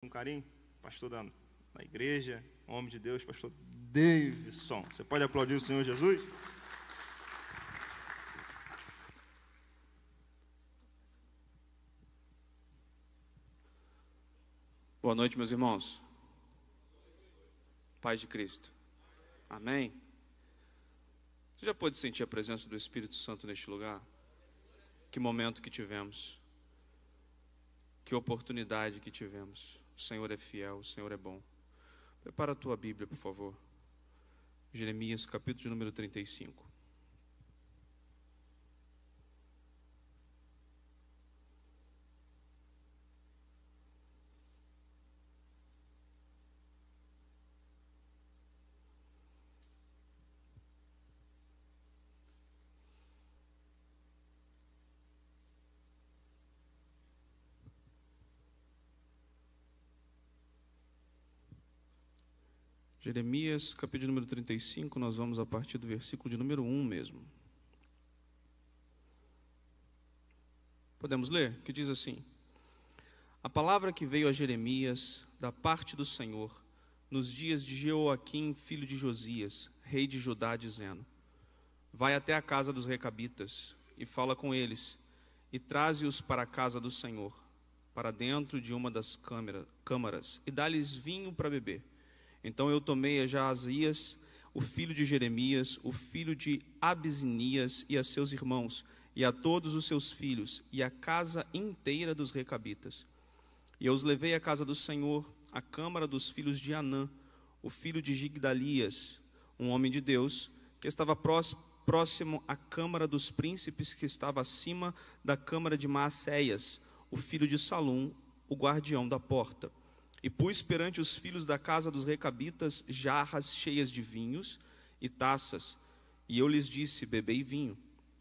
Com carinho, pastor da igreja, homem de Deus, pastor Davidson. Você pode aplaudir o Senhor Jesus? Boa noite, meus irmãos. Paz de Cristo. Amém? Você já pôde sentir a presença do Espírito Santo neste lugar? Que momento que tivemos. Que oportunidade que tivemos. O Senhor é fiel, o Senhor é bom. Prepara a tua Bíblia, por favor. Jeremias, capítulo de número 35. Jeremias, capítulo número 35, nós vamos a partir do versículo de número 1 mesmo. Podemos ler? Que diz assim: A palavra que veio a Jeremias, da parte do Senhor, nos dias de Jeoaquim, filho de Josias, rei de Judá, dizendo: Vai até a casa dos recabitas, e fala com eles, e traze-os para a casa do Senhor, para dentro de uma das câmaras, e dá-lhes vinho para beber. Então eu tomei a Jaasias, o filho de Jeremias, o filho de Abisinias, e a seus irmãos, e a todos os seus filhos, e a casa inteira dos recabitas. E eu os levei à casa do Senhor, à câmara dos filhos de Anã, o filho de Gigdalias, um homem de Deus, que estava próximo à câmara dos príncipes, que estava acima da câmara de Maacéias, o filho de Salum, o guardião da porta. E pus perante os filhos da casa dos recabitas jarras cheias de vinhos e taças. E eu lhes disse: bebei vinho.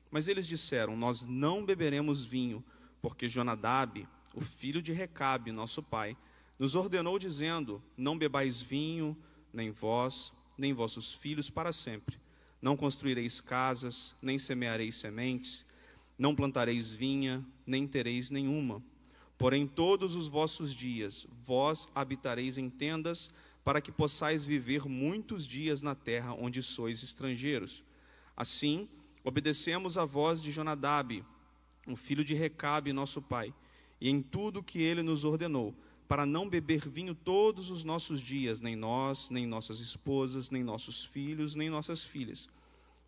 Mas eles disseram: nós não beberemos vinho, porque Jonadab, o filho de Recabe, nosso pai, nos ordenou dizendo: não bebais vinho, nem vós, nem vossos filhos para sempre. Não construireis casas, nem semeareis sementes, não plantareis vinha, nem tereis nenhuma. Porém, todos os vossos dias, vós habitareis em tendas, para que possais viver muitos dias na terra onde sois estrangeiros. Assim, obedecemos a voz de Jonadab, o filho de Recabe, nosso pai, e em tudo que ele nos ordenou, para não beber vinho todos os nossos dias, nem nós, nem nossas esposas, nem nossos filhos, nem nossas filhas,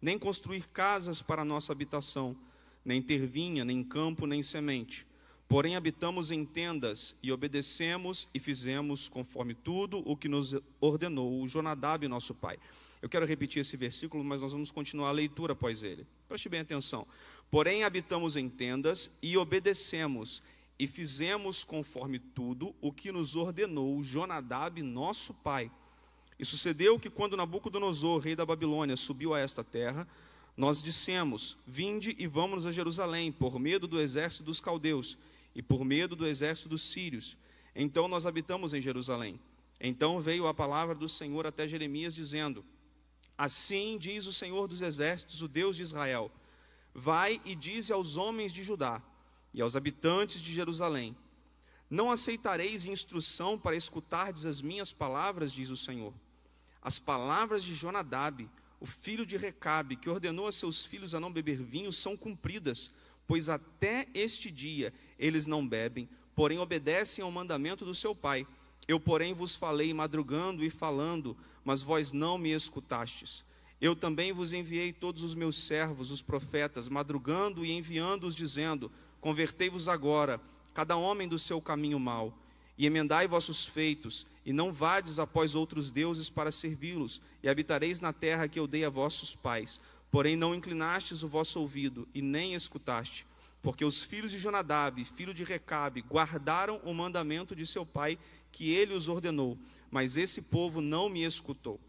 nem construir casas para nossa habitação, nem ter vinha, nem campo, nem semente. Porém, habitamos em tendas e obedecemos e fizemos conforme tudo o que nos ordenou o Jonadab, nosso pai. Eu quero repetir esse versículo, mas nós vamos continuar a leitura após ele. Preste bem atenção. Porém, habitamos em tendas e obedecemos e fizemos conforme tudo o que nos ordenou o Jonadab, nosso pai. E sucedeu que quando Nabucodonosor, rei da Babilônia, subiu a esta terra, nós dissemos: vinde e vamos a Jerusalém, por medo do exército dos caldeus e por medo do exército dos sírios. Então nós habitamos em Jerusalém. Então veio a palavra do Senhor até Jeremias, dizendo: assim diz o Senhor dos exércitos, o Deus de Israel: vai e dize aos homens de Judá e aos habitantes de Jerusalém: não aceitareis instrução para escutardes as minhas palavras, diz o Senhor. As palavras de Jonadab, o filho de Recabe, que ordenou a seus filhos a não beber vinho, são cumpridas, pois até este dia eles não bebem, porém obedecem ao mandamento do seu pai. Eu, porém, vos falei madrugando e falando, mas vós não me escutastes. Eu também vos enviei todos os meus servos, os profetas, madrugando e enviando-os, dizendo: convertei-vos agora, cada homem do seu caminho mau, e emendai vossos feitos, e não vades após outros deuses para servi-los, e habitareis na terra que eu dei a vossos pais. Porém não inclinastes o vosso ouvido, e nem escutaste, porque os filhos de Jonadab, filho de Recabe, guardaram o mandamento de seu pai, que ele os ordenou, mas esse povo não me escutou.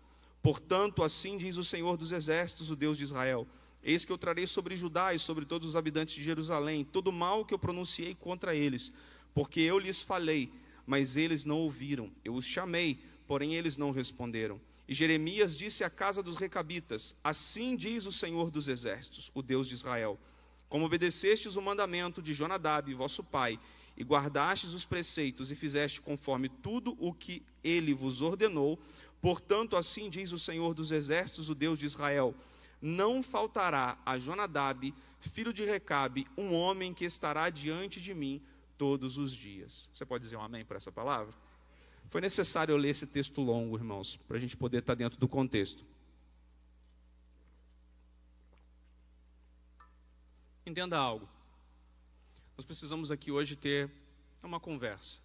Portanto, assim diz o Senhor dos exércitos, o Deus de Israel: eis que eu trarei sobre Judá e sobre todos os habitantes de Jerusalém todo o mal que eu pronunciei contra eles, porque eu lhes falei, mas eles não ouviram. Eu os chamei, porém eles não responderam. E Jeremias disse à casa dos recabitas: assim diz o Senhor dos exércitos, o Deus de Israel: como obedecestes o mandamento de Jonadab, vosso pai, e guardastes os preceitos e fizeste conforme tudo o que ele vos ordenou, portanto, assim diz o Senhor dos Exércitos, o Deus de Israel: não faltará a Jonadab, filho de Recabe, um homem que estará diante de mim todos os dias. Você pode dizer um amém por essa palavra? Foi necessário eu ler esse texto longo, irmãos, para a gente poder estar dentro do contexto. Entenda algo. Nós precisamos aqui hoje ter uma conversa.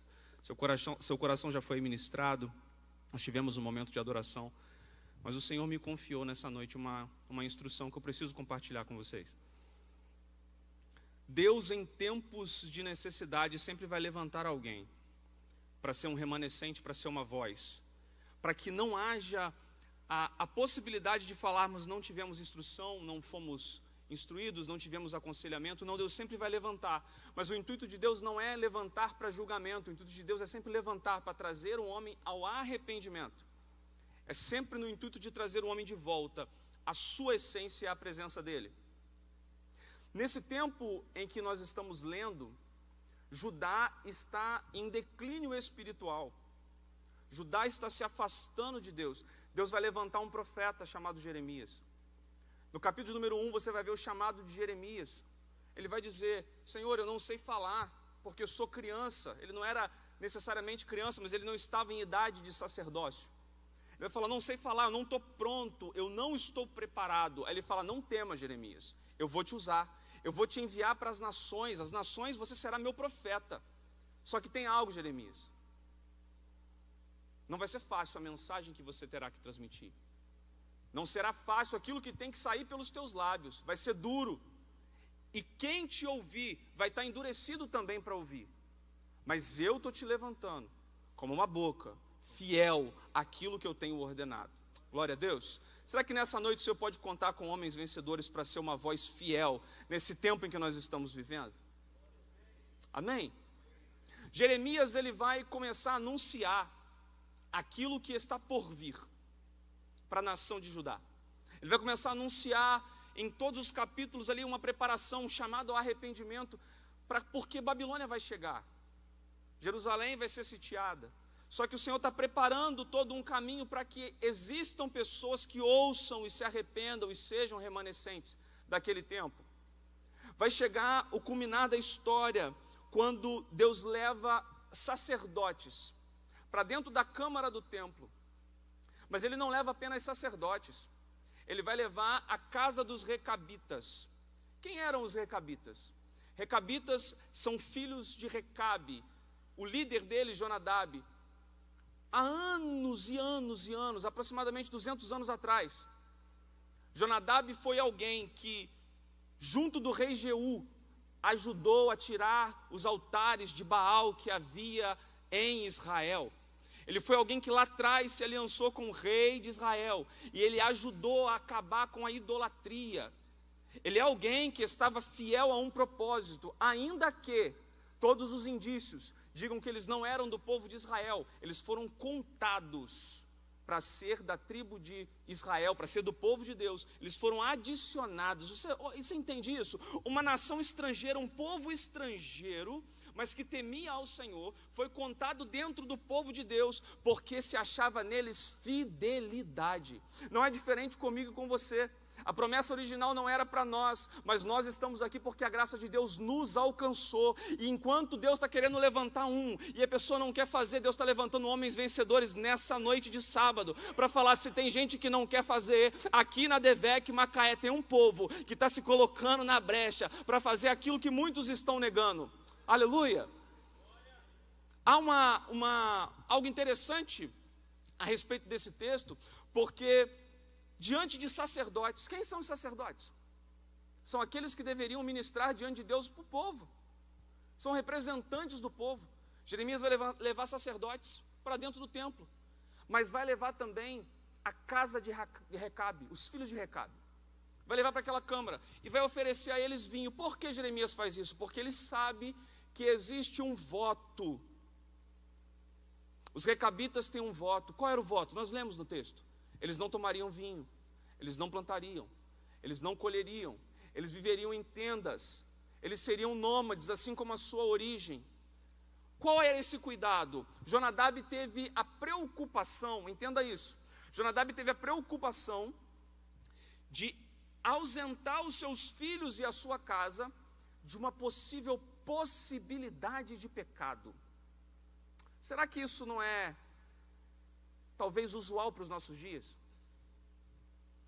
Seu coração já foi ministrado, nós tivemos um momento de adoração, mas o Senhor me confiou nessa noite uma instrução que eu preciso compartilhar com vocês. Deus, em tempos de necessidade, sempre vai levantar alguém para ser um remanescente, para ser uma voz, para que não haja a possibilidade de falarmos: não tivemos instrução, não fomos instruídos, não tivemos aconselhamento. Não, Deus sempre vai levantar, mas o intuito de Deus não é levantar para julgamento, o intuito de Deus é sempre levantar para trazer um homem ao arrependimento, é sempre no intuito de trazer o homem de volta à sua essência e à presença dele. Nesse tempo em que nós estamos lendo, Judá está em declínio espiritual, Judá está se afastando de Deus. Deus vai levantar um profeta chamado Jeremias. No capítulo número 1 você vai ver o chamado de Jeremias. Ele vai dizer: Senhor, eu não sei falar, porque eu sou criança. Ele não era necessariamente criança, mas ele não estava em idade de sacerdócio. Ele vai falar: não sei falar, eu não estou pronto, eu não estou preparado. Aí ele fala: não temas, Jeremias, eu vou te usar, eu vou te enviar para as nações você será meu profeta. Só que tem algo, Jeremias, não vai ser fácil a mensagem que você terá que transmitir. Não será fácil aquilo que tem que sair pelos teus lábios, vai ser duro. E quem te ouvir vai estar endurecido também para ouvir. Mas eu estou te levantando como uma boca fiel àquilo que eu tenho ordenado. Glória a Deus. Será que nessa noite o Senhor pode contar com homens vencedores para ser uma voz fiel nesse tempo em que nós estamos vivendo? Amém? Jeremias, ele vai começar a anunciar aquilo que está por vir para a nação de Judá. Ele vai começar a anunciar em todos os capítulos ali uma preparação, um chamado ao arrependimento, porque Babilônia vai chegar, Jerusalém vai ser sitiada. Só que o Senhor está preparando todo um caminho para que existam pessoas que ouçam e se arrependam e sejam remanescentes daquele tempo. Vai chegar o culminar da história quando Deus leva sacerdotes para dentro da câmara do templo. Mas ele não leva apenas sacerdotes, ele vai levar a casa dos recabitas. Quem eram os recabitas? Recabitas são filhos de Recabe, o líder deles, Jonadab. Há anos e anos e anos, aproximadamente 200 anos atrás, Jonadab foi alguém que, junto do rei Jeú, ajudou a tirar os altares de Baal que havia em Israel. Ele foi alguém que lá atrás se aliançou com o rei de Israel e ele ajudou a acabar com a idolatria. Ele é alguém que estava fiel a um propósito, ainda que todos os indícios digam que eles não eram do povo de Israel. Eles foram contados para ser da tribo de Israel, para ser do povo de Deus. Eles foram adicionados. Você entende isso? Uma nação estrangeira, um povo estrangeiro, mas que temia ao Senhor, foi contado dentro do povo de Deus, porque se achava neles fidelidade. Não é diferente comigo e com você. A promessa original não era para nós, mas nós estamos aqui porque a graça de Deus nos alcançou. E enquanto Deus está querendo levantar um, e a pessoa não quer fazer, Deus está levantando homens vencedores nessa noite de sábado, para falar: se tem gente que não quer fazer, aqui na Devec Macaé tem um povo que está se colocando na brecha, para fazer aquilo que muitos estão negando. Aleluia! Há algo interessante a respeito desse texto, porque diante de sacerdotes, quem são os sacerdotes? São aqueles que deveriam ministrar diante de Deus para o povo, são representantes do povo. Jeremias vai levar sacerdotes para dentro do templo, mas vai levar também a casa de Recabe, os filhos de Recabe. Vai levar para aquela câmara e vai oferecer a eles vinho. Por que Jeremias faz isso? Porque ele sabe que existe um voto. Os recabitas têm um voto. Qual era o voto? Nós lemos no texto. Eles não tomariam vinho, eles não plantariam, eles não colheriam, eles viveriam em tendas, eles seriam nômades, assim como a sua origem. Qual era esse cuidado? Jonadab teve a preocupação, entenda isso, Jonadab teve a preocupação de ausentar os seus filhos e a sua casa de uma possível possibilidade de pecado. Será que isso não é talvez usual para os nossos dias?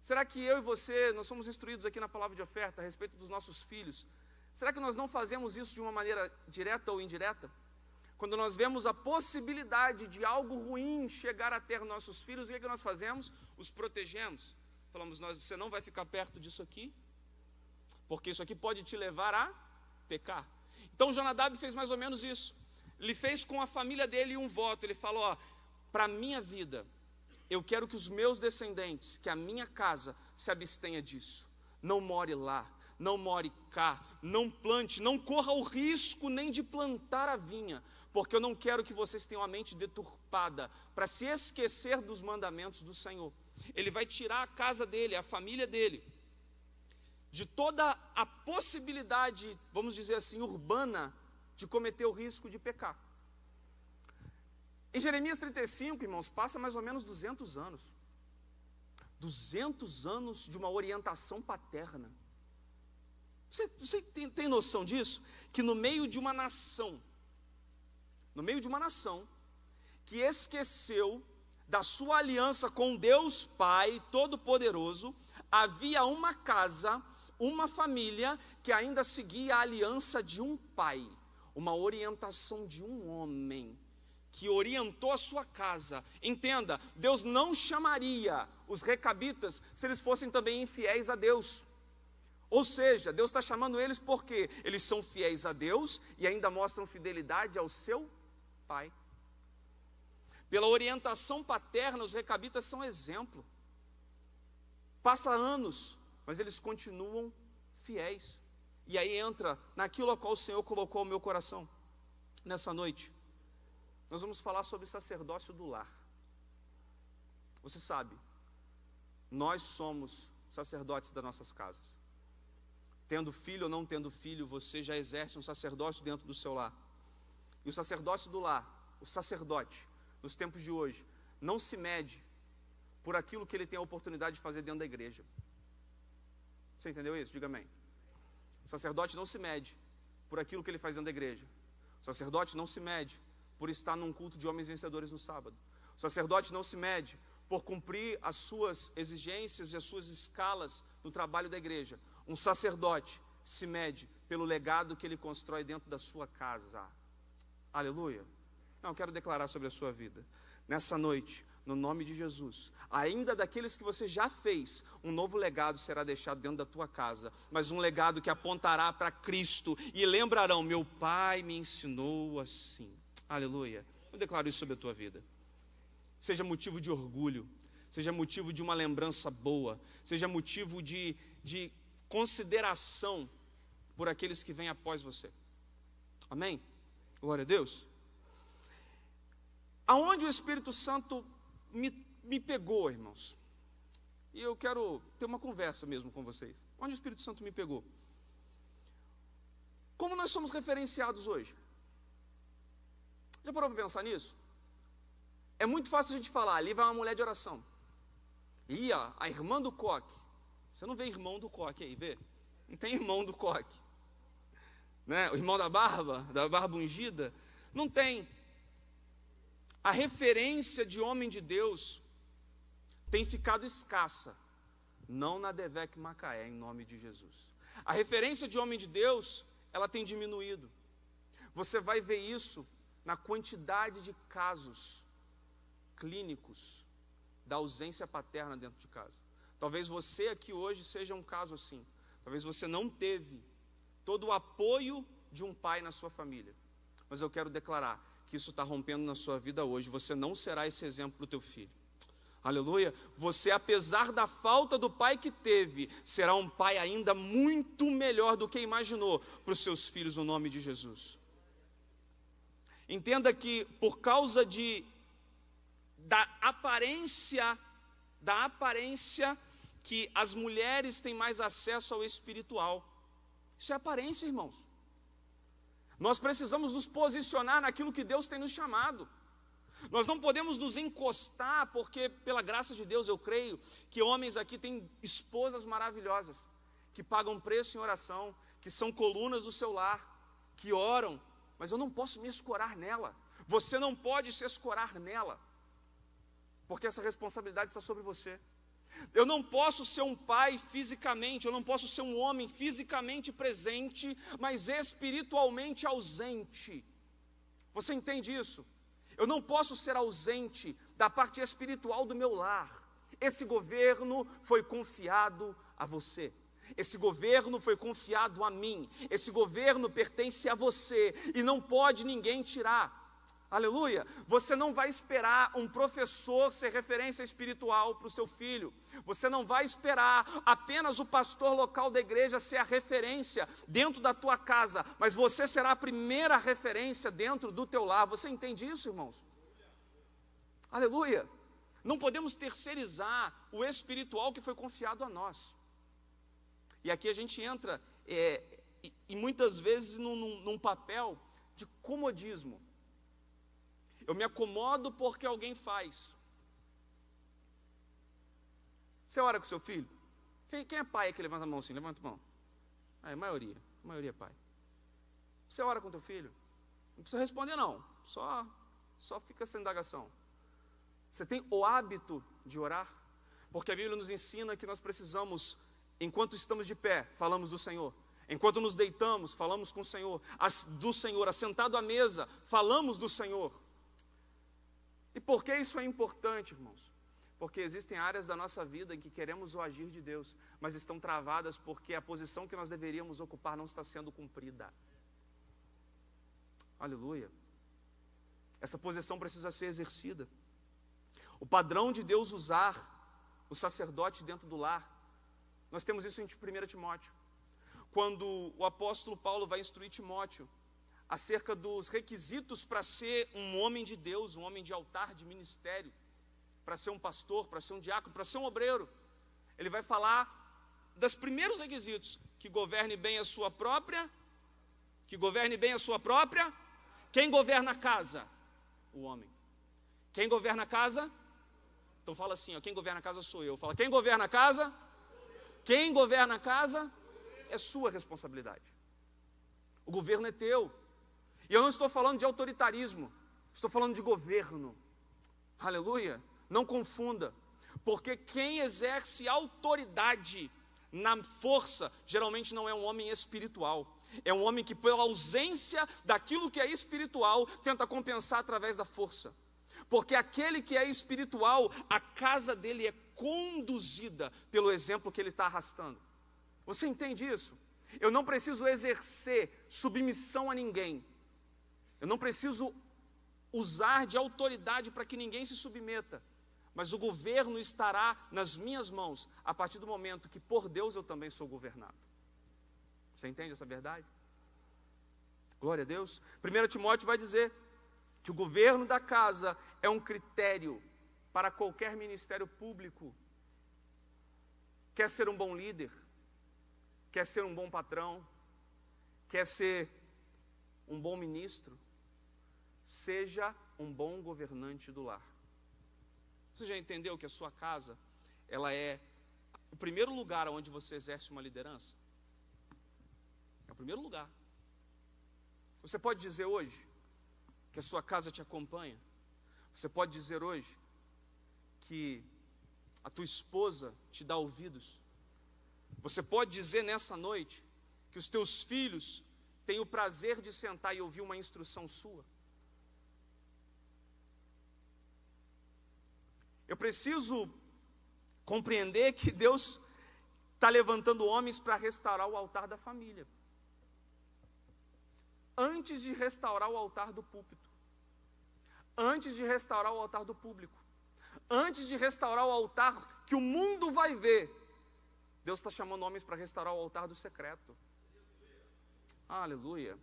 Será que eu e você, nós somos instruídos aqui na palavra de oferta a respeito dos nossos filhos? Será que nós não fazemos isso de uma maneira direta ou indireta? Quando nós vemos a possibilidade de algo ruim chegar a ter nossos filhos, o que é que nós fazemos? Os protegemos. Falamos, você não vai ficar perto disso aqui, porque isso aqui pode te levar a pecar. Então Jonadab fez mais ou menos isso. Ele fez com a família dele um voto. Ele falou, para a minha vida, eu quero que os meus descendentes, que a minha casa se abstenha disso. Não more lá, não more cá, não plante, não corra o risco nem de plantar a vinha, porque eu não quero que vocês tenham a mente deturpada para se esquecer dos mandamentos do Senhor. Ele vai tirar a casa dele, a família dele, de toda a possibilidade, vamos dizer assim, urbana, de cometer o risco de pecar. Em Jeremias 35, irmãos, passa mais ou menos 200 anos. 200 anos de uma orientação paterna. Você tem noção disso? Que no meio de uma nação, que esqueceu da sua aliança com Deus Pai Todo-Poderoso, havia uma casa, uma família que ainda seguia a aliança de um pai, uma orientação de um homem que orientou a sua casa. Entenda, Deus não chamaria os recabitas se eles fossem também infiéis a Deus. Ou seja, Deus está chamando eles porque eles são fiéis a Deus e ainda mostram fidelidade ao seu pai. Pela orientação paterna, os recabitas são exemplo. Passa anos, mas eles continuam fiéis. E aí entra naquilo a qual o Senhor colocou no meu coração. Nessa noite, nós vamos falar sobre sacerdócio do lar. Você sabe, nós somos sacerdotes das nossas casas. Tendo filho ou não tendo filho, você já exerce um sacerdócio dentro do seu lar. E o sacerdócio do lar, o sacerdote, nos tempos de hoje, não se mede por aquilo que ele tem a oportunidade de fazer dentro da igreja. Você entendeu isso? Diga amém. O sacerdote não se mede por aquilo que ele faz dentro da igreja. O sacerdote não se mede por estar num culto de homens vencedores no sábado. O sacerdote não se mede por cumprir as suas exigências e as suas escalas no trabalho da igreja. Um sacerdote se mede pelo legado que ele constrói dentro da sua casa. Aleluia. Não, quero declarar sobre a sua vida. Nessa noite, no nome de Jesus, ainda daqueles que você já fez, um novo legado será deixado dentro da tua casa, mas um legado que apontará para Cristo, e lembrarão, meu pai me ensinou assim. Aleluia. Eu declaro isso sobre a tua vida. Seja motivo de orgulho, seja motivo de uma lembrança boa, seja motivo de consideração por aqueles que vêm após você. Amém? Glória a Deus. Aonde o Espírito Santo me pegou, irmãos, e eu quero ter uma conversa mesmo com vocês. Onde o Espírito Santo me pegou? Como nós somos referenciados hoje? Já parou para pensar nisso? É muito fácil a gente falar, ali vai uma mulher de oração. E a irmã do coque. Você não vê irmão do coque aí, vê? Não tem irmão do coque, né? O irmão da barba ungida. Não tem. A referência de homem de Deus tem ficado escassa. Não na Devec Macaé, em nome de Jesus. A referência de homem de Deus, ela tem diminuído. Você vai ver isso na quantidade de casos clínicos da ausência paterna dentro de casa. Talvez você aqui hoje seja um caso assim. Talvez você não teve todo o apoio de um pai na sua família. Mas eu quero declarar que isso está rompendo na sua vida hoje. Você não será esse exemplo para o teu filho. Aleluia. Você, apesar da falta do pai que teve, será um pai ainda muito melhor do que imaginou para os seus filhos, no nome de Jesus. Entenda que por causa da aparência que as mulheres têm mais acesso ao espiritual. Isso é aparência, irmãos. Nós precisamos nos posicionar naquilo que Deus tem nos chamado. Nós não podemos nos encostar, porque pela graça de Deus eu creio que homens aqui têm esposas maravilhosas, que pagam preço em oração, que são colunas do seu lar, que oram, mas eu não posso me escorar nela. Você não pode se escorar nela, porque essa responsabilidade está sobre você. Eu não posso ser um pai fisicamente, eu não posso ser um homem fisicamente presente, mas espiritualmente ausente. Você entende isso? Eu não posso ser ausente da parte espiritual do meu lar. Esse governo foi confiado a você. Esse governo foi confiado a mim. Esse governo pertence a você e não pode ninguém tirar. Aleluia. Você não vai esperar um professor ser referência espiritual para o seu filho. Você não vai esperar apenas o pastor local da igreja ser a referência dentro da tua casa, mas você será a primeira referência dentro do teu lar. Você entende isso, irmãos? Aleluia. Não podemos terceirizar o espiritual que foi confiado a nós. E aqui a gente entra e muitas vezes num papel de comodismo. Eu me acomodo porque alguém faz. Você ora com seu filho? Quem é pai que levanta a mão assim? Levanta a mão. A maioria é pai. Você ora com teu filho? Não precisa responder não, só fica essa indagação. Você tem o hábito de orar? Porque a Bíblia nos ensina que nós precisamos, enquanto estamos de pé, falamos do Senhor. Enquanto nos deitamos, falamos com o Senhor. Do Senhor, assentado à mesa, falamos do Senhor. E por que isso é importante, irmãos? Porque existem áreas da nossa vida em que queremos o agir de Deus, mas estão travadas porque a posição que nós deveríamos ocupar não está sendo cumprida. Aleluia. Essa posição precisa ser exercida. O padrão de Deus usar o sacerdote dentro do lar, nós temos isso em 1 Timóteo. Quando o apóstolo Paulo vai instruir Timóteo acerca dos requisitos para ser um homem de Deus, um homem de altar, de ministério, para ser um pastor, para ser um diácono, para ser um obreiro, ele vai falar dos primeiros requisitos: que governe bem a sua própria, quem governa a casa? O homem. Quem governa a casa? Então fala assim, ó, quem governa a casa sou eu. Fala, quem governa a casa? Quem governa a casa é sua responsabilidade. O governo é teu. E eu não estou falando de autoritarismo, estou falando de governo. Aleluia. Não confunda, porque quem exerce autoridade na força, geralmente não é um homem espiritual. É um homem que, pela ausência daquilo que é espiritual, tenta compensar através da força. Porque aquele que é espiritual, a casa dele é conduzida pelo exemplo que ele está arrastando. Você entende isso? Eu não preciso exercer submissão a ninguém. Eu não preciso usar de autoridade para que ninguém se submeta. Mas o governo estará nas minhas mãos a partir do momento que por Deus eu também sou governado. Você entende essa verdade? Glória a Deus. 1 Timóteo vai dizer que o governo da casa é um critério para qualquer ministério público. Quer ser um bom líder? Quer ser um bom patrão? Quer ser um bom ministro? Seja um bom governante do lar. Você já entendeu que a sua casa, ela é o primeiro lugar onde você exerce uma liderança? É o primeiro lugar. Você pode dizer hoje que a sua casa te acompanha? Você pode dizer hoje que a tua esposa te dá ouvidos? Você pode dizer nessa noite que os teus filhos têm o prazer de sentar e ouvir uma instrução sua? Eu preciso compreender que Deus está levantando homens para restaurar o altar da família, antes de restaurar o altar do púlpito, antes de restaurar o altar do público, antes de restaurar o altar que o mundo vai ver. Deus está chamando homens para restaurar o altar do secreto. Aleluia.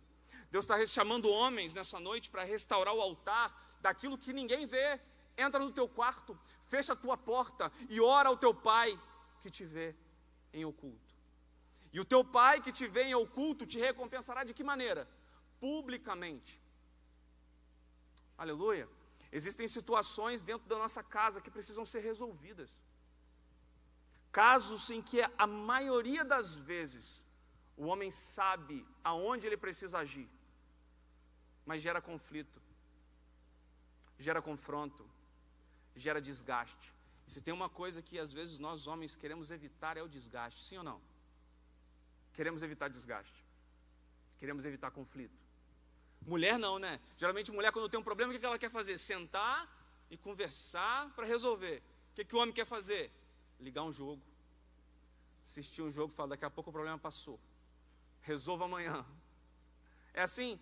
Deus está chamando homens nessa noite para restaurar o altar daquilo que ninguém vê. Entra no teu quarto, fecha a tua porta e ora ao teu pai que te vê em oculto. E o teu pai que te vê em oculto te recompensará de que maneira? publicamente. Aleluia. Existem situações dentro da nossa casa que precisam ser resolvidas. Casos em que a maioria das vezes o homem sabe aonde ele precisa agir, mas gera conflito, gera confronto, gera desgaste. E se tem uma coisa que às vezes nós homens queremos evitar é o desgaste, sim ou não? Queremos evitar desgaste, queremos evitar conflito. Mulher não, né? Geralmente mulher, quando tem um problema, o que ela quer fazer? Sentar e conversar para resolver. O que o homem quer fazer? Ligar um jogo, assistir um jogo e falar, daqui a pouco o problema passou, resolva amanhã. É assim?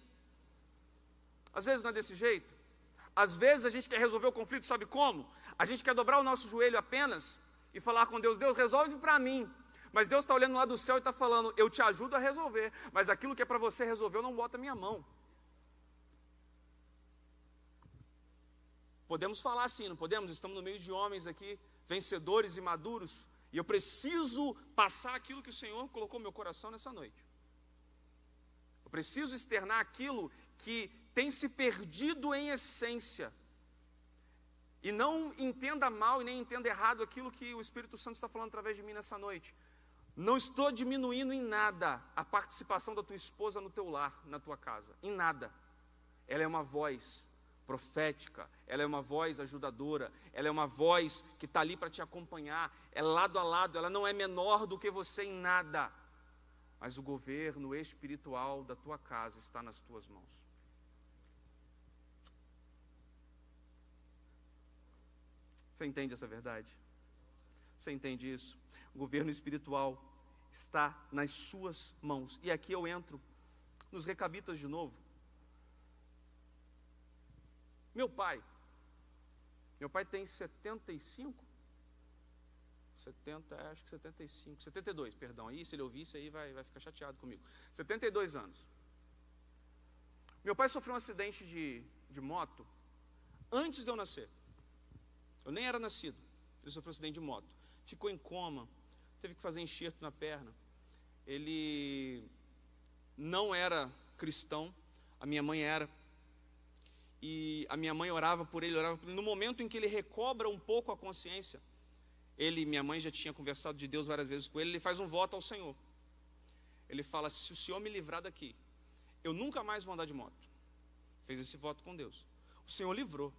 Às vezes não é desse jeito. Às vezes a gente quer resolver o conflito, sabe como? A gente quer dobrar o nosso joelho apenas e falar com Deus, Deus, resolve para mim. Mas Deus está olhando lá do céu e está falando, eu te ajudo a resolver, mas aquilo que é para você resolver, eu não boto a minha mão. Podemos falar assim, não podemos? Estamos no meio de homens aqui, vencedores e maduros, e eu preciso passar aquilo que o Senhor colocou no meu coração nessa noite. Eu preciso externar aquilo que tem se perdido em essência. E não entenda mal e nem entenda errado aquilo que o Espírito Santo está falando através de mim nessa noite. Não estou diminuindo em nada a participação da tua esposa no teu lar, na tua casa, em nada. Ela é uma voz profética, ela é uma voz ajudadora, ela é uma voz que está ali para te acompanhar, é lado a lado, ela não é menor do que você em nada, mas o governo espiritual da tua casa está nas tuas mãos. Você entende essa verdade? Você entende isso? O governo espiritual está nas suas mãos. E aqui eu entro nos recabitas de novo. Meu pai tem 75? 70, acho que 75, 72, perdão. Aí, se ele ouvir isso aí, vai ficar chateado comigo. 72 anos. Meu pai sofreu um acidente de moto antes de eu nascer. Eu nem era nascido. Ele sofreu um acidente de moto. Ficou em coma, teve que fazer enxerto na perna. Ele não era cristão, a minha mãe era. E a minha mãe orava por ele. No momento em que ele recobra um pouco a consciência, minha mãe já tinha conversado de Deus várias vezes com ele, ele faz um voto ao Senhor. Ele fala, se o Senhor me livrar daqui, eu nunca mais vou andar de moto. Fez esse voto com Deus. O Senhor livrou.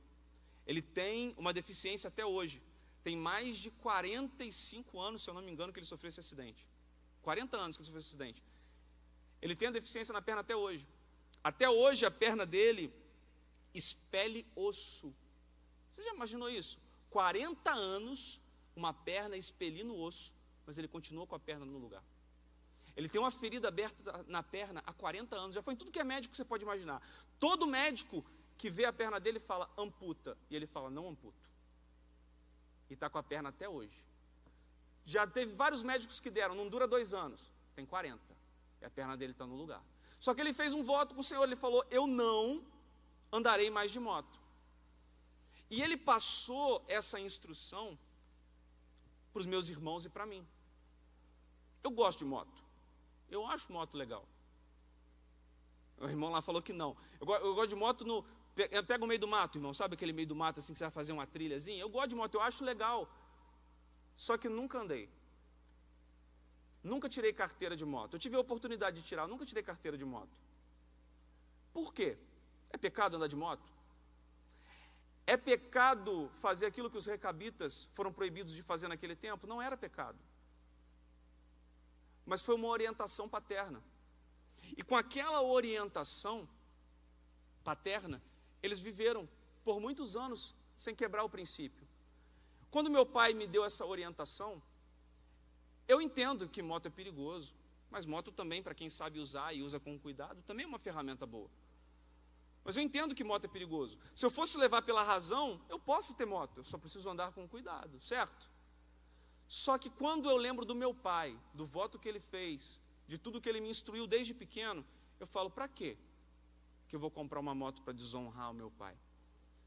Ele tem uma deficiência até hoje. Tem mais de 45 anos, se eu não me engano, que ele sofreu esse acidente. 40 anos que ele sofreu esse acidente. Ele tem a deficiência na perna até hoje. Até hoje a perna dele expele osso. Você já imaginou isso? 40 anos, uma perna expelindo osso, mas ele continua com a perna no lugar. Ele tem uma ferida aberta na perna há 40 anos, já foi em tudo que é médico que você pode imaginar. Todo médico que vê a perna dele fala, amputa, e ele fala, não amputo. E está com a perna até hoje. Já teve vários médicos que deram, não dura 2 anos, tem 40, e a perna dele está no lugar. Só que ele fez um voto com o Senhor, ele falou, eu não andarei mais de moto. E ele passou essa instrução para os meus irmãos e para mim. Eu gosto de moto. Eu acho moto legal. O irmão lá falou que não. Eu gosto de moto pega o meio do mato, irmão. Sabe aquele meio do mato assim que você vai fazer uma trilhazinha? Eu gosto de moto, eu acho legal. Só que nunca andei. Nunca tirei carteira de moto. Eu tive a oportunidade de tirar, nunca tirei carteira de moto. Por quê? É pecado andar de moto? É pecado fazer aquilo que os recabitas foram proibidos de fazer naquele tempo? Não era pecado. Mas foi uma orientação paterna. E com aquela orientação paterna, eles viveram por muitos anos sem quebrar o princípio. Quando meu pai me deu essa orientação, eu entendo que moto é perigoso, mas moto também, para quem sabe usar e usa com cuidado, também é uma ferramenta boa. Mas eu entendo que moto é perigoso. Se eu fosse levar pela razão, eu posso ter moto, eu só preciso andar com cuidado, certo? Só que quando eu lembro do meu pai, do voto que ele fez, de tudo que ele me instruiu desde pequeno, eu falo, para quê que eu vou comprar uma moto para desonrar o meu pai?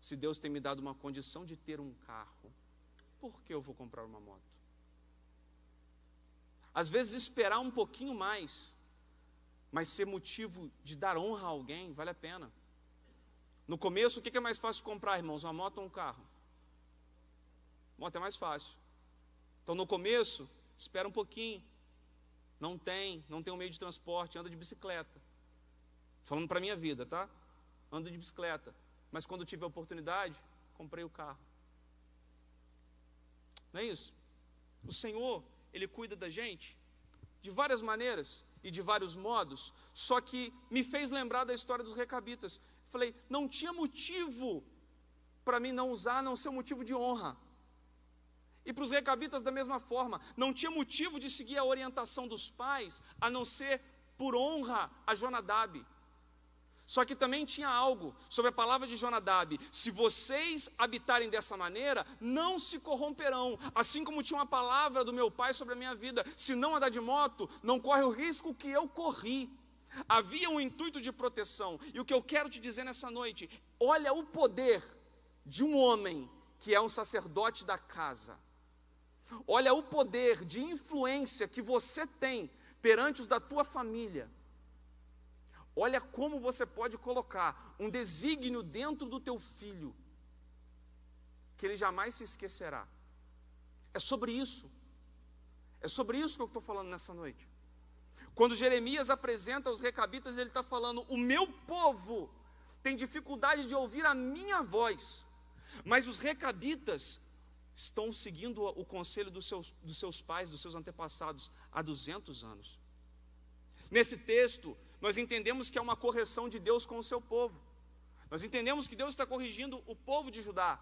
Se Deus tem me dado uma condição de ter um carro, por que eu vou comprar uma moto? Às vezes esperar um pouquinho mais mas ser motivo de dar honra a alguém, vale a pena. No começo, o que é mais fácil comprar, irmãos? Uma moto ou um carro? Moto é mais fácil. Então, no começo, espera um pouquinho. Não tem um meio de transporte, anda de bicicleta. Falando para a minha vida, tá? Ando de bicicleta. Mas quando tive a oportunidade, comprei o carro. Não é isso? O Senhor, Ele cuida da gente de várias maneiras e de vários modos, só que me fez lembrar da história dos recabitas. Falei, não tinha motivo para mim não usar, a não ser um motivo de honra. E para os recabitas da mesma forma, não tinha motivo de seguir a orientação dos pais, a não ser por honra a Jonadab. Só que também tinha algo sobre a palavra de Jonadab: se vocês habitarem dessa maneira, não se corromperão. Assim como tinha uma palavra do meu pai sobre a minha vida: se não andar de moto, não corre o risco que eu corri. Havia um intuito de proteção. E o que eu quero te dizer nessa noite: olha o poder de um homem que é um sacerdote da casa. Olha o poder de influência que você tem perante os da tua família. Olha como você pode colocar um desígnio dentro do teu filho, que ele jamais se esquecerá. É sobre isso. É sobre isso que eu estou falando nessa noite. Quando Jeremias apresenta os recabitas, ele está falando: o meu povo tem dificuldade de ouvir a minha voz, mas os recabitas estão seguindo o conselho dos seus pais, dos seus antepassados, há 200 anos. Nesse texto, nós entendemos que é uma correção de Deus com o seu povo. Nós entendemos que Deus está corrigindo o povo de Judá.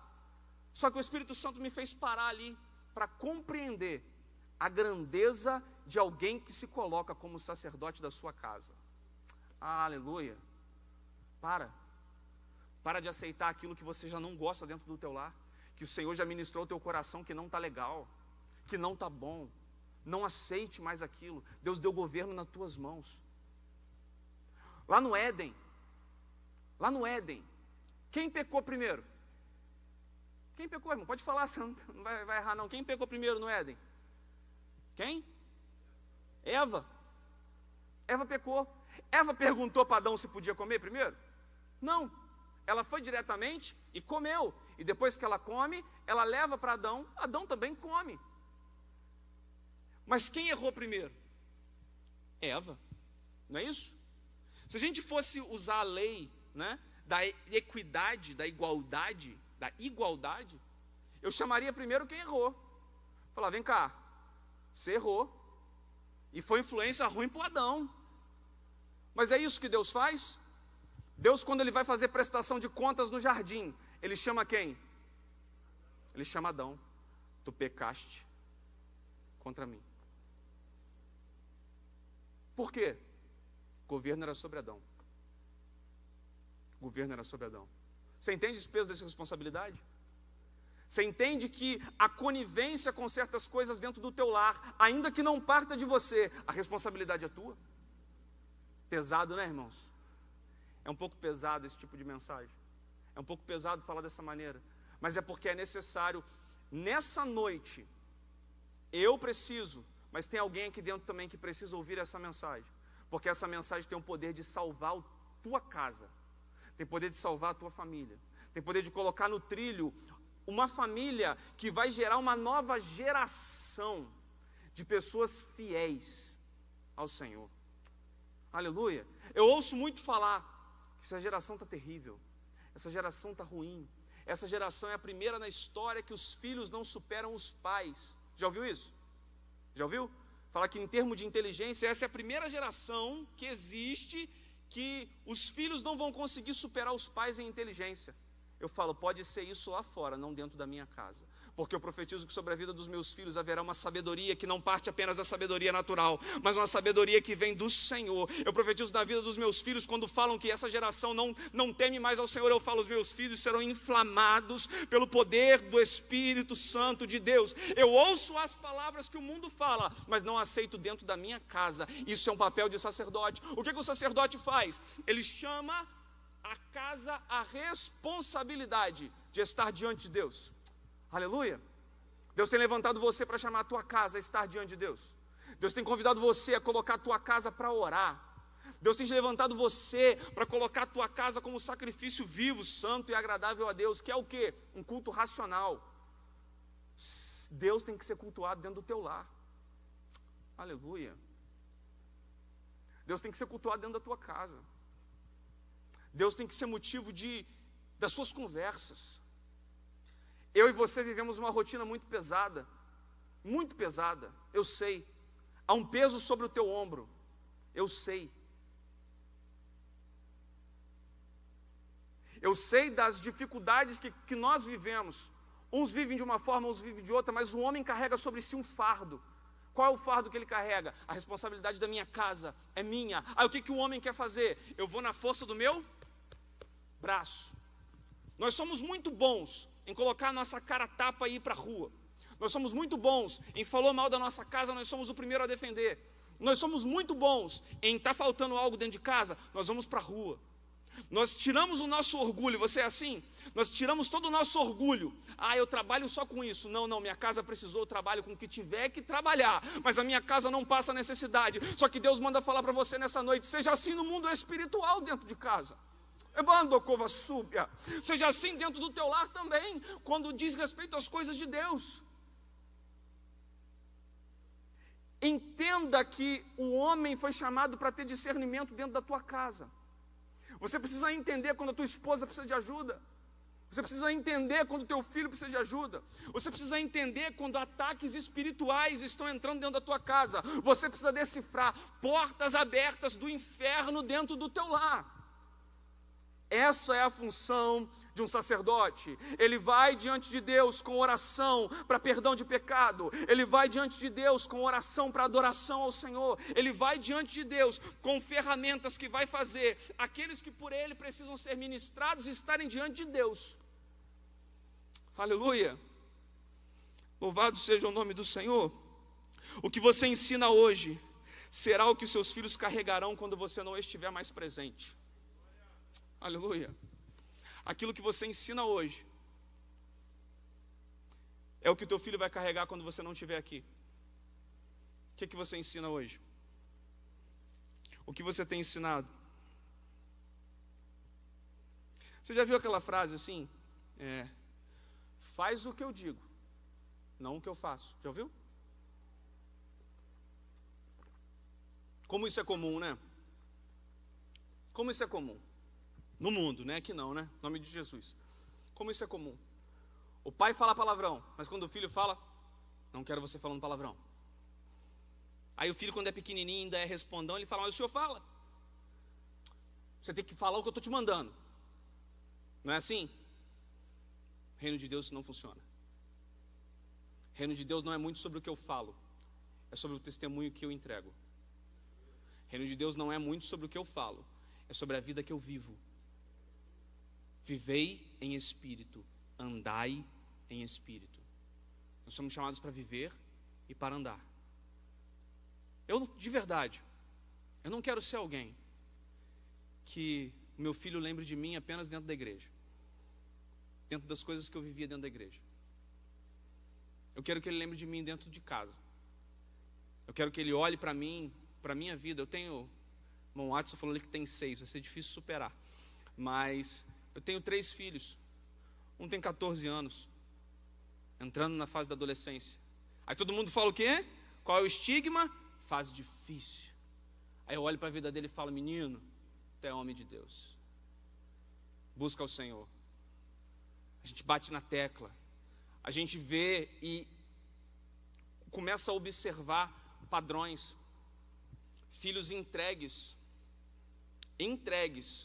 Só que o Espírito Santo me fez parar ali para compreender a grandeza de alguém que se coloca como sacerdote da sua casa. Aleluia. Para de aceitar aquilo que você já não gosta dentro do teu lar, que o Senhor já ministrou o teu coração que não está legal, que não está bom. Não aceite mais aquilo. Deus deu governo nas tuas mãos. Lá no Éden, quem pecou primeiro? Quem pecou, irmão? Pode falar, você não vai errar não. Quem pecou primeiro no Éden? Quem? Eva. Eva pecou. Eva perguntou para Adão se podia comer primeiro? Não. Ela foi diretamente e comeu. E depois que ela come, ela leva para Adão. Adão também come. Mas quem errou primeiro? Eva. Não é isso? Se a gente fosse usar a lei, né, da equidade, da igualdade, eu chamaria primeiro quem errou. Falar: vem cá, você errou, e foi influência ruim para o Adão. Mas é isso que Deus faz? Deus, quando Ele vai fazer prestação de contas no jardim, Ele chama quem? Ele chama Adão. Tu pecaste contra mim. Por quê? O governo era sobre Adão. Você entende esse peso dessa responsabilidade? Você entende que a conivência com certas coisas dentro do teu lar, ainda que não parta de você, a responsabilidade é tua? Pesado, né, irmãos? É um pouco pesado esse tipo de mensagem. É um pouco pesado falar dessa maneira. Mas é porque é necessário. Nessa noite, eu preciso, mas tem alguém aqui dentro também que precisa ouvir essa mensagem. Porque essa mensagem tem o poder de salvar a tua casa, tem poder de salvar a tua família, tem poder de colocar no trilho uma família que vai gerar uma nova geração de pessoas fiéis ao Senhor. Aleluia. Eu ouço muito falar que essa geração está terrível, essa geração está ruim, essa geração é a primeira na história que os filhos não superam os pais. Já ouviu isso? Já ouviu? Fala que em termos de inteligência, essa é a primeira geração que existe que os filhos não vão conseguir superar os pais em inteligência. Eu falo: pode ser isso lá fora, não dentro da minha casa. Porque eu profetizo que sobre a vida dos meus filhos haverá uma sabedoria que não parte apenas da sabedoria natural, mas uma sabedoria que vem do Senhor. Eu profetizo na vida dos meus filhos, quando falam que essa geração não teme mais ao Senhor, eu falo: os meus filhos serão inflamados pelo poder do Espírito Santo de Deus. Eu ouço as palavras que o mundo fala, mas não aceito dentro da minha casa. Isso é um papel de sacerdote. O que o sacerdote faz? Ele chama a casa a responsabilidade de estar diante de Deus. Aleluia. Deus tem levantado você para chamar a tua casa a estar diante de Deus. Deus tem convidado você a colocar a tua casa para orar. Deus tem levantado você para colocar a tua casa como sacrifício vivo, santo e agradável a Deus, que é o quê? Um culto racional. Deus tem que ser cultuado dentro do teu lar. Aleluia. Deus tem que ser cultuado dentro da tua casa. Deus tem que ser motivo das suas conversas. Eu e você vivemos uma rotina muito pesada, eu sei. Há um peso sobre o teu ombro, eu sei. Eu sei das dificuldades que nós vivemos. Uns vivem de uma forma, uns vivem de outra, mas o homem carrega sobre si um fardo. Qual é o fardo que ele carrega? A responsabilidade da minha casa é minha. Aí o que o homem quer fazer? Eu vou na força do meu braço. Nós somos muito bons em colocar a nossa cara a tapa e ir para a rua. Nós somos muito bons em falar mal da nossa casa, nós somos o primeiro a defender. Nós somos muito bons em estar faltando algo dentro de casa, nós vamos para a rua. Nós tiramos o nosso orgulho, você é assim? Nós tiramos todo o nosso orgulho. Eu trabalho só com isso. Não, minha casa precisou, eu trabalho com o que tiver que trabalhar, mas a minha casa não passa necessidade. Só que Deus manda falar para você nessa noite, seja assim no mundo espiritual dentro de casa. Seja assim dentro do teu lar também, quando diz respeito às coisas de Deus. Entenda que o homem foi chamado para ter discernimento dentro da tua casa. Você precisa entender quando a tua esposa precisa de ajuda. Você precisa entender quando o teu filho precisa de ajuda. Você precisa entender quando ataques espirituais estão entrando dentro da tua casa. Você precisa decifrar portas abertas do inferno dentro do teu lar. Essa é a função de um sacerdote. Ele vai diante de Deus com oração para perdão de pecado. Ele vai diante de Deus com oração para adoração ao Senhor. Ele vai diante de Deus com ferramentas que vai fazer aqueles que por ele precisam ser ministrados estarem diante de Deus. Aleluia. Louvado seja o nome do Senhor. O que você ensina hoje será o que seus filhos carregarão quando você não estiver mais presente. Aleluia. Aquilo que você ensina hoje é o que o teu filho vai carregar quando você não estiver aqui. O que você ensina hoje? O que você tem ensinado? Você já viu aquela frase assim? Faz o que eu digo, não o que eu faço. Já ouviu? Como isso é comum, né? Como isso é comum? No mundo, né? Aqui não, né? Em nome de Jesus. Como isso é comum? O pai fala palavrão, mas quando o filho fala, não quero você falando palavrão. Aí o filho, quando é pequenininho, ainda é respondão, ele fala, mas o senhor fala. Você tem que falar o que eu estou te mandando. Não é assim? Reino de Deus isso não funciona. Reino de Deus não é muito sobre o que eu falo, é sobre o testemunho que eu entrego. Reino de Deus não é muito sobre o que eu falo, é sobre a vida que eu vivo. Vivei em espírito, andai em espírito. Nós somos chamados para viver e para andar. De verdade, eu não quero ser alguém que o meu filho lembre de mim apenas dentro da igreja, dentro das coisas que eu vivia dentro da igreja. Eu quero que ele lembre de mim dentro de casa. Eu quero que ele olhe para mim, para a minha vida. Eu tenho, irmão Watson falou ali que tem 6, vai ser difícil superar, mas eu tenho 3 filhos. Um tem 14 anos, entrando na fase da adolescência. Aí todo mundo fala o quê? Qual é o estigma? Fase difícil. Aí eu olho para a vida dele e falo, menino, tu é homem de Deus. Busca o Senhor. A gente bate na tecla. A gente vê e começa a observar padrões. Filhos entregues.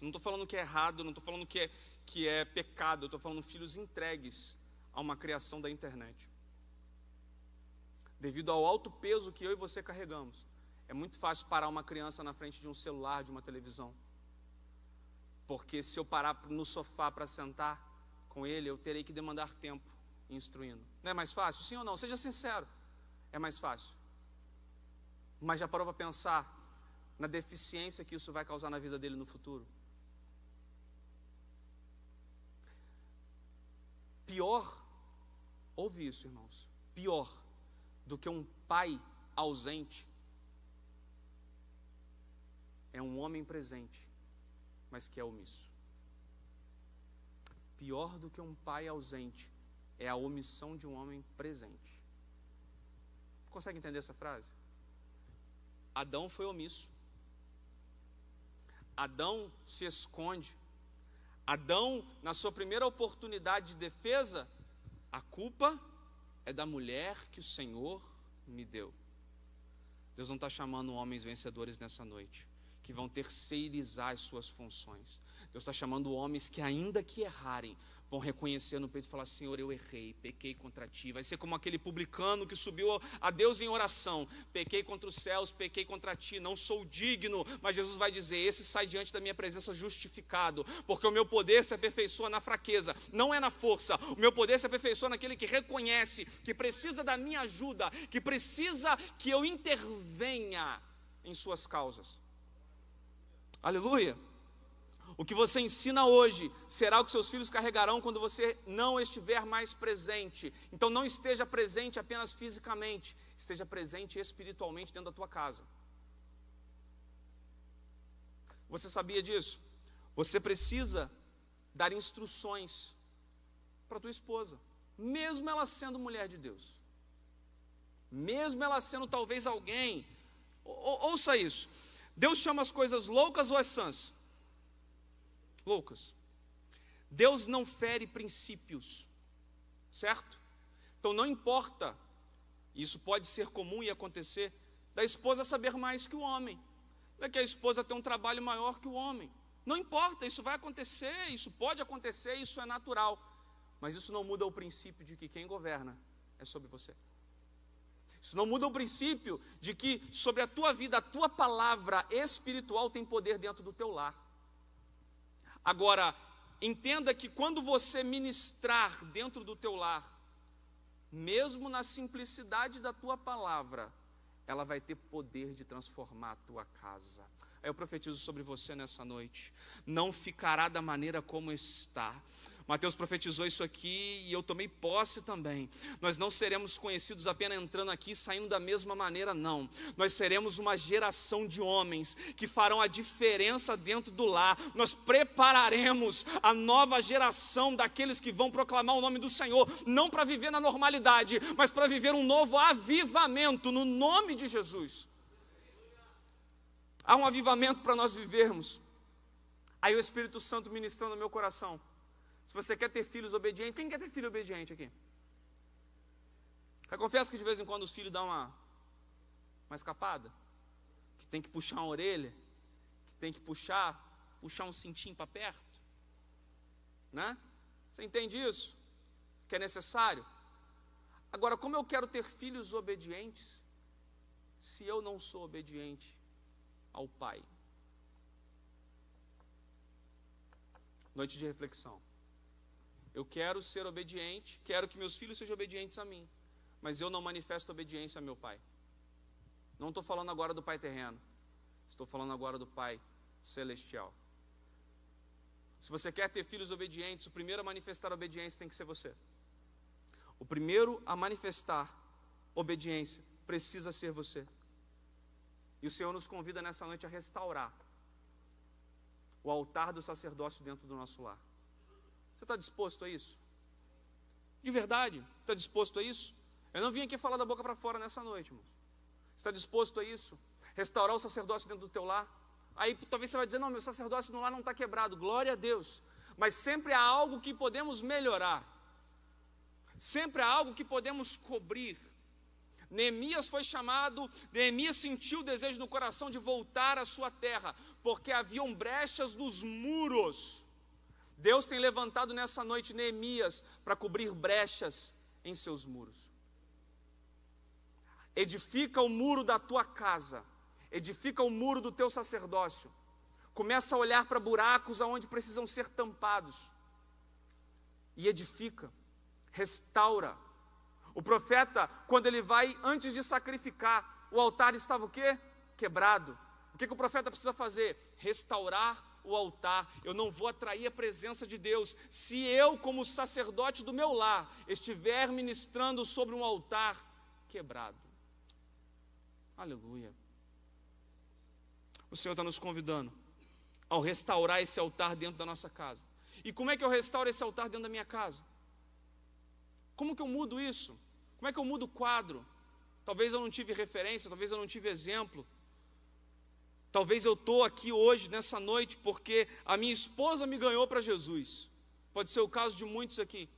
Não estou falando que é errado, não estou falando que é pecado, eu estou falando filhos entregues a uma criação da internet. Devido ao alto peso que eu e você carregamos, é muito fácil parar uma criança na frente de um celular, de uma televisão. Porque se eu parar no sofá para sentar com ele, eu terei que demandar tempo instruindo. Não é mais fácil? Sim ou não? Seja sincero. É mais fácil. Mas já parou para pensar na deficiência que isso vai causar na vida dele no futuro? Pior, ouve isso, irmãos, pior do que um pai ausente é um homem presente, mas que é omisso. Pior do que um pai ausente é a omissão de um homem presente. Consegue entender essa frase? Adão foi omisso. Adão se esconde. Adão, na sua primeira oportunidade de defesa, a culpa é da mulher que o Senhor me deu. Deus não está chamando homens vencedores nessa noite, que vão terceirizar as suas funções. Deus está chamando homens que, ainda que errarem, vão reconhecer no peito e falar: Senhor, eu errei, pequei contra ti. Vai ser como aquele publicano que subiu a Deus em oração: pequei contra os céus, pequei contra ti, não sou digno. Mas Jesus vai dizer: esse sai diante da minha presença justificado, porque o meu poder se aperfeiçoa na fraqueza, não é na força. O meu poder se aperfeiçoa naquele que reconhece que precisa da minha ajuda, que precisa que eu intervenha em suas causas. Aleluia! O que você ensina hoje será o que seus filhos carregarão quando você não estiver mais presente. Então não esteja presente apenas fisicamente, esteja presente espiritualmente dentro da tua casa. Você sabia disso? Você precisa dar instruções para tua esposa, mesmo ela sendo mulher de Deus, mesmo ela sendo talvez alguém. Ouça isso: Deus chama as coisas loucas ou as sãs? Loucas. Deus não fere princípios, certo? Então não importa, isso pode ser comum e acontecer, da esposa saber mais que o homem, da que a esposa ter um trabalho maior que o homem. Não importa, isso vai acontecer, isso pode acontecer, isso é natural. Mas isso não muda o princípio de que quem governa é sobre você. Isso não muda o princípio de que sobre a tua vida, a tua palavra espiritual tem poder dentro do teu lar. Agora, entenda que quando você ministrar dentro do teu lar, mesmo na simplicidade da tua palavra, ela vai ter poder de transformar a tua casa. Aí eu profetizo sobre você nessa noite: não ficará da maneira como está. Mateus profetizou isso aqui e eu tomei posse também. Nós não seremos conhecidos apenas entrando aqui e saindo da mesma maneira, não. Nós seremos uma geração de homens que farão a diferença dentro do lar. Nós prepararemos a nova geração daqueles que vão proclamar o nome do Senhor, não para viver na normalidade, mas para viver um novo avivamento no nome de Jesus. Há um avivamento para nós vivermos. Aí o Espírito Santo ministrando no meu coração: se você quer ter filhos obedientes, quem quer ter filho obediente aqui? Eu confesso que de vez em quando os filhos dão uma escapada, que tem que puxar uma orelha, que tem que puxar um cintinho para perto, né? Você entende isso? Que é necessário? Agora, como eu quero ter filhos obedientes, se eu não sou obediente ao Pai? Noite de reflexão. Eu quero ser obediente, quero que meus filhos sejam obedientes a mim, mas eu não manifesto obediência a meu Pai. Não estou falando agora do Pai terreno, estou falando agora do Pai celestial. Se você quer ter filhos obedientes, o primeiro a manifestar obediência tem que ser você. O primeiro a manifestar obediência precisa ser você. E o Senhor nos convida nessa noite a restaurar o altar do sacerdócio dentro do nosso lar. Você está disposto a isso? De verdade, está disposto a isso? Eu não vim aqui falar da boca para fora nessa noite, irmão. Você está disposto a isso? Restaurar o sacerdócio dentro do teu lar? Aí talvez você vai dizer: não, meu sacerdócio no lar não está quebrado. Glória a Deus. Mas sempre há algo que podemos melhorar. Sempre há algo que podemos cobrir. Neemias foi chamado, Neemias sentiu o desejo no coração de voltar à sua terra, porque haviam brechas nos muros. Deus tem levantado nessa noite Neemias para cobrir brechas em seus muros. Edifica o muro da tua casa, edifica o muro do teu sacerdócio. Começa a olhar para buracos aonde precisam ser tampados. E edifica, restaura. O profeta, quando ele vai, antes de sacrificar, o altar estava o quê? Quebrado. O que o profeta precisa fazer? Restaurar o altar. Eu não vou atrair a presença de Deus se eu, como sacerdote do meu lar, estiver ministrando sobre um altar quebrado. Aleluia. o Senhor está nos convidando ao restaurar esse altar dentro da nossa casa. E como é que eu restauro esse altar dentro da minha casa? Como que eu mudo isso? Como é que eu mudo o quadro? Talvez eu não tive referência, talvez eu não tive exemplo. Talvez eu estou aqui hoje, nessa noite, porque a minha esposa me ganhou para Jesus. Pode ser o caso de muitos aqui.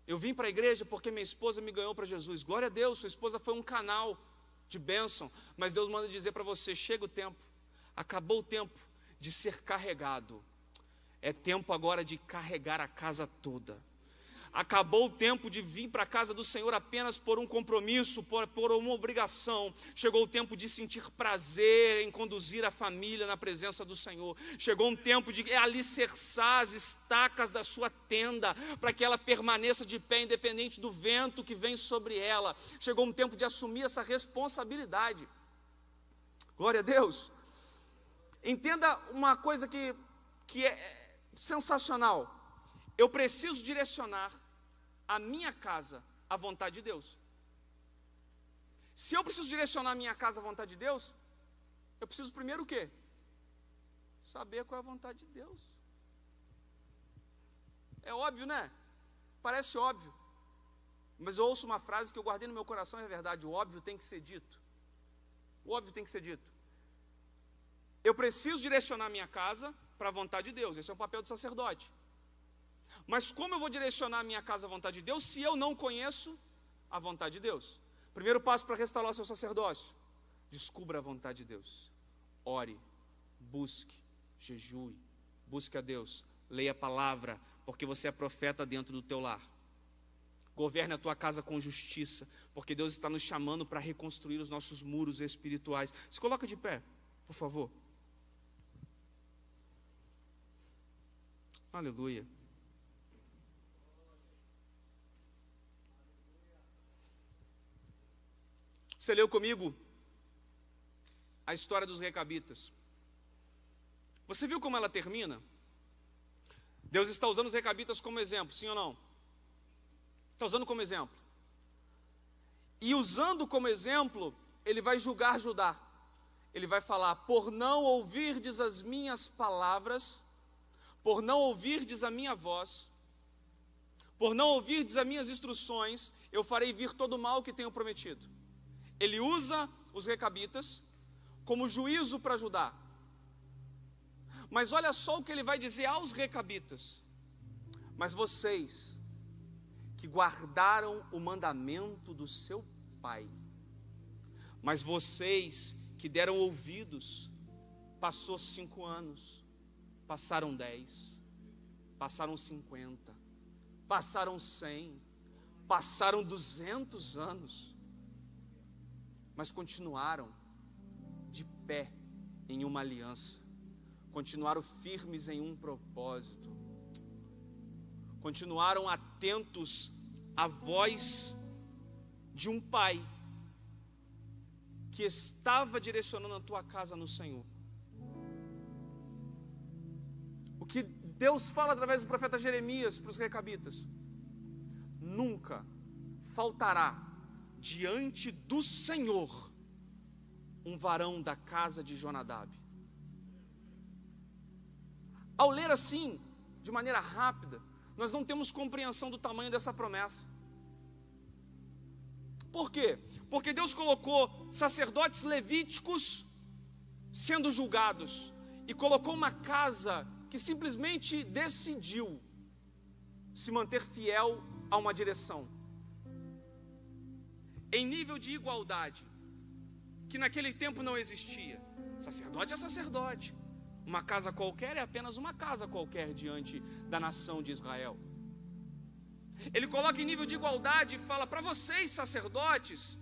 Eu vim para a igreja porque minha esposa me ganhou para Jesus. Glória a Deus, sua esposa foi um canal de bênção. Mas Deus manda dizer para você, chega o tempo, acabou o tempo de ser carregado. É tempo agora de carregar a casa toda. Acabou o tempo de vir para a casa do Senhor apenas por um compromisso, por uma obrigação. Chegou o tempo de sentir prazer em conduzir a família na presença do Senhor. Chegou um tempo de alicerçar as estacas da sua tenda, para que ela permaneça de pé, independente do vento que vem sobre ela. Chegou um tempo de assumir essa responsabilidade. Glória a Deus. Entenda uma coisa que é sensacional. Eu preciso direcionar a minha casa à vontade de Deus. Se eu preciso direcionar a minha casa à vontade de Deus, eu preciso primeiro o quê? Saber qual é a vontade de Deus. É óbvio, né? Parece óbvio. Mas eu ouço uma frase que eu guardei no meu coração e é verdade. O óbvio tem que ser dito. O óbvio tem que ser dito. Eu preciso direcionar a minha casa para a vontade de Deus. Esse é o papel do sacerdote. Mas como eu vou direcionar a minha casa à vontade de Deus se eu não conheço a vontade de Deus? Primeiro passo para restaurar o seu sacerdócio: descubra a vontade de Deus. Ore, busque, jejue, busque a Deus, leia a palavra, porque você é profeta dentro do teu lar. Governe a tua casa com justiça, porque Deus está nos chamando para reconstruir os nossos muros espirituais. Se coloca de pé, por favor. Aleluia. Você leu comigo a história dos recabitas. Você viu como ela termina? Deus está usando os recabitas como exemplo, sim ou não? Está usando como exemplo. E usando como exemplo, ele vai julgar Judá. Ele vai falar: por não ouvirdes as minhas palavras, por não ouvirdes a minha voz, por não ouvirdes as minhas instruções, eu farei vir todo o mal que tenho prometido. Ele usa os recabitas como juízo para Judá. Mas olha só o que ele vai dizer aos recabitas: mas vocês que guardaram o mandamento do seu pai, mas vocês que deram ouvidos, passou 5 anos, passaram 10, passaram 50, passaram 100, passaram 200 anos, mas continuaram de pé em uma aliança, continuaram firmes em um propósito, continuaram atentos à voz de um pai que estava direcionando a tua casa no Senhor. O que Deus fala através do profeta Jeremias para os recabitas: nunca faltará diante do Senhor um varão da casa de Jonadab. Ao ler assim, de maneira rápida, nós não temos compreensão do tamanho dessa promessa. Por quê? Porque Deus colocou sacerdotes levíticos sendo julgados, e colocou uma casa que simplesmente decidiu se manter fiel a uma direção, em nível de igualdade, que naquele tempo não existia. Sacerdote é sacerdote. Uma casa qualquer é apenas uma casa qualquer diante da nação de Israel. Ele coloca em nível de igualdade e fala: para vocês, sacerdotes,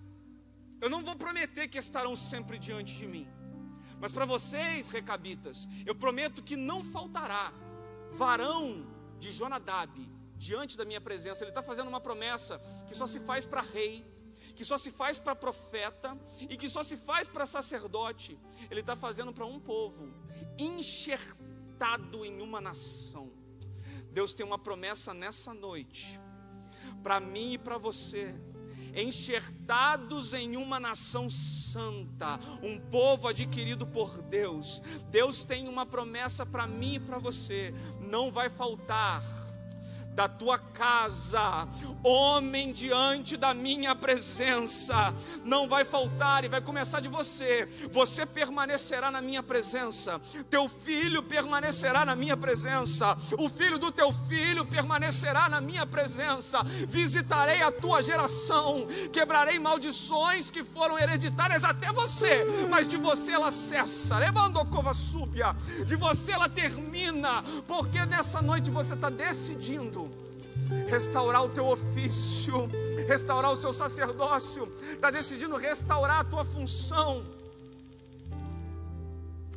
eu não vou prometer que estarão sempre diante de mim, mas para vocês, recabitas, eu prometo que não faltará varão de Jonadab diante da minha presença. Ele está fazendo uma promessa que só se faz para rei, que só se faz para profeta e que só se faz para sacerdote. Ele está fazendo para um povo enxertado em uma nação. Deus tem uma promessa nessa noite para mim e para você. enxertados em uma nação santa, um povo adquirido por Deus. Deus tem uma promessa para mim e para você: não vai faltar da tua casa homem diante da minha presença. Não vai faltar, e vai começar de você. Você permanecerá na minha presença, teu filho permanecerá na minha presença, o filho do teu filho permanecerá na minha presença. Visitarei a tua geração, quebrarei maldições que foram hereditárias até você, mas de você ela cessa, de você ela termina, porque nessa noite você está decidindo restaurar o teu ofício, restaurar o seu sacerdócio, está decidindo restaurar a tua função.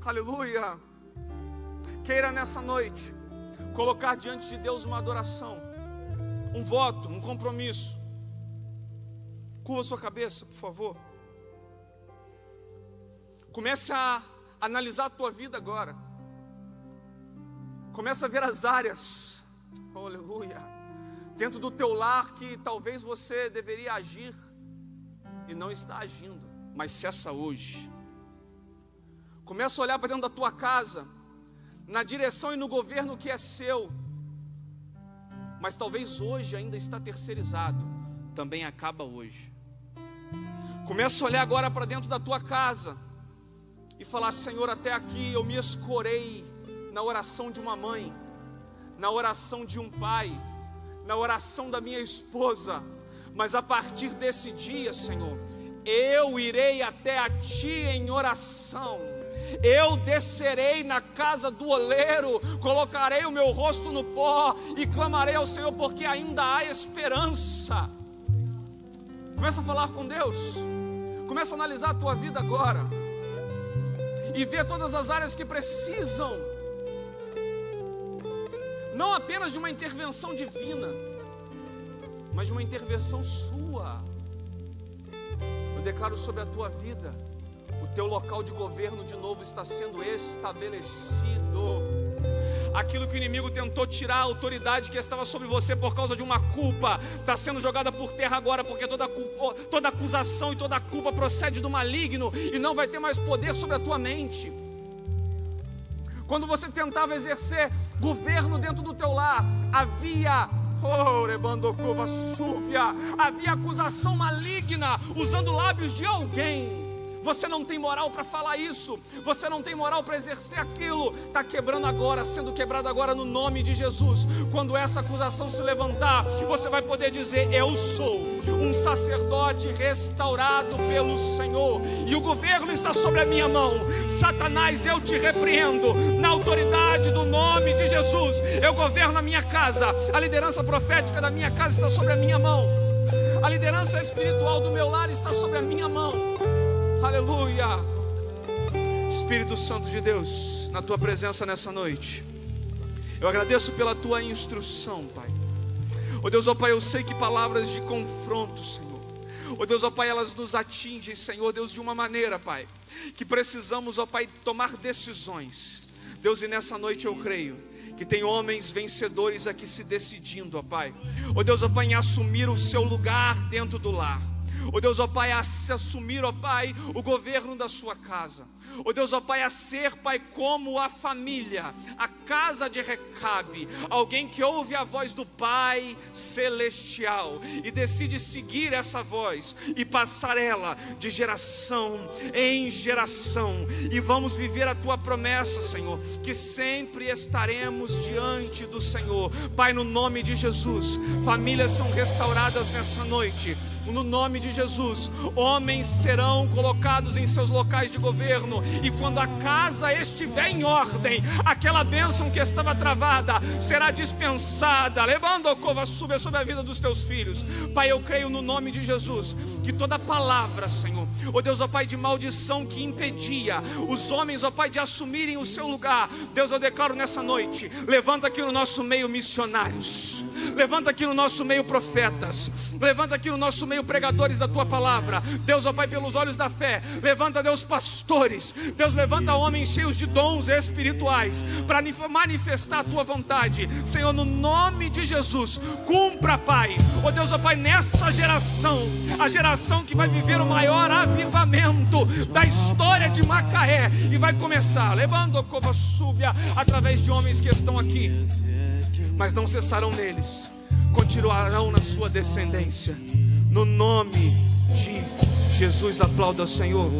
Aleluia. Queira nessa noite colocar diante de Deus uma adoração, um voto, um compromisso. Curva sua cabeça, por favor. Comece a analisar a tua vida agora. Comece a ver as áreas, aleluia, dentro do teu lar que talvez você deveria agir e não está agindo, mas cessa hoje. Começa a olhar para dentro da tua casa, na direção e no governo que é seu, mas talvez hoje ainda está terceirizado. Também acaba hoje. Começa a olhar agora para dentro da tua casa e falar: Senhor, até aqui eu me escorei na oração de uma mãe, na oração de um pai, na oração da minha esposa, mas a partir desse dia, Senhor, eu irei até a Ti em oração. Eu descerei na casa do oleiro, colocarei o meu rosto no pó e clamarei ao Senhor, porque ainda há esperança. Começa a falar com Deus, começa a analisar a tua vida agora e ver todas as áreas que precisam, não apenas de uma intervenção divina, mas de uma intervenção sua. Eu declaro sobre a tua vida: o teu local de governo de novo está sendo estabelecido. Aquilo que o inimigo tentou tirar a autoridade que estava sobre você por causa de uma culpa, está sendo jogada por terra agora, porque toda acusação e toda culpa procede do maligno e não vai ter mais poder sobre a tua mente. Quando você tentava exercer governo dentro do teu lar, havia acusação maligna usando lábios de alguém. Você não tem moral para falar isso, você não tem moral para exercer aquilo. Está quebrando agora, sendo quebrado agora no nome de Jesus. Quando essa acusação se levantar, você vai poder dizer: eu sou um sacerdote restaurado pelo Senhor, e o governo está sobre a minha mão. Satanás, eu te repreendo na autoridade do nome de Jesus. Eu governo a minha casa, a liderança profética da minha casa está sobre a minha mão, a liderança espiritual do meu lar está sobre a minha mão. Aleluia. Espírito Santo de Deus, na tua presença nessa noite, eu agradeço pela tua instrução, Pai. Oh Deus, ó Pai, eu sei que palavras de confronto, Senhor, oh Deus, ó Pai, elas nos atingem, Senhor Deus, de uma maneira, Pai, que precisamos, ó Pai, tomar decisões, Deus. E nessa noite eu creio que tem homens vencedores aqui se decidindo, ó Pai, oh Deus, ó Pai, em assumir o seu lugar dentro do lar. Oh Deus, ó Pai, a se assumir, ó Pai, o governo da sua casa. Oh Deus, ó Pai, a ser, Pai, como a família, a casa de Recabe, alguém que ouve a voz do Pai Celestial e decide seguir essa voz e passar ela de geração em geração. E vamos viver a Tua promessa, Senhor, que sempre estaremos diante do Senhor. Pai, no nome de Jesus, famílias são restauradas nessa noite. No nome de Jesus, homens serão colocados em seus locais de governo, e quando a casa estiver em ordem, aquela bênção que estava travada será dispensada. Levando a cova sobre a vida dos teus filhos. Pai, eu creio no nome de Jesus que toda palavra, Senhor, ó Deus, ó Pai, de maldição que impedia os homens, ó Pai, de assumirem o seu lugar, Deus, eu declaro nessa noite: levanta aqui no nosso meio missionários, Levanta aqui no nosso meio profetas. Levanta aqui no nosso meio pregadores da tua palavra. Deus, ó Pai, pelos olhos da fé. Levanta, Deus, pastores. Deus, levanta homens cheios de dons espirituais para manifestar a tua vontade. Senhor, no nome de Jesus, cumpra, Pai. Ó Deus, ó Pai, nessa geração, a geração que vai viver o maior avivamento da história de Macaé, e vai começar, levando a cova súbia, através de homens que estão aqui, mas não cessarão neles, continuarão na sua descendência. No nome de Jesus, aplauda o Senhor.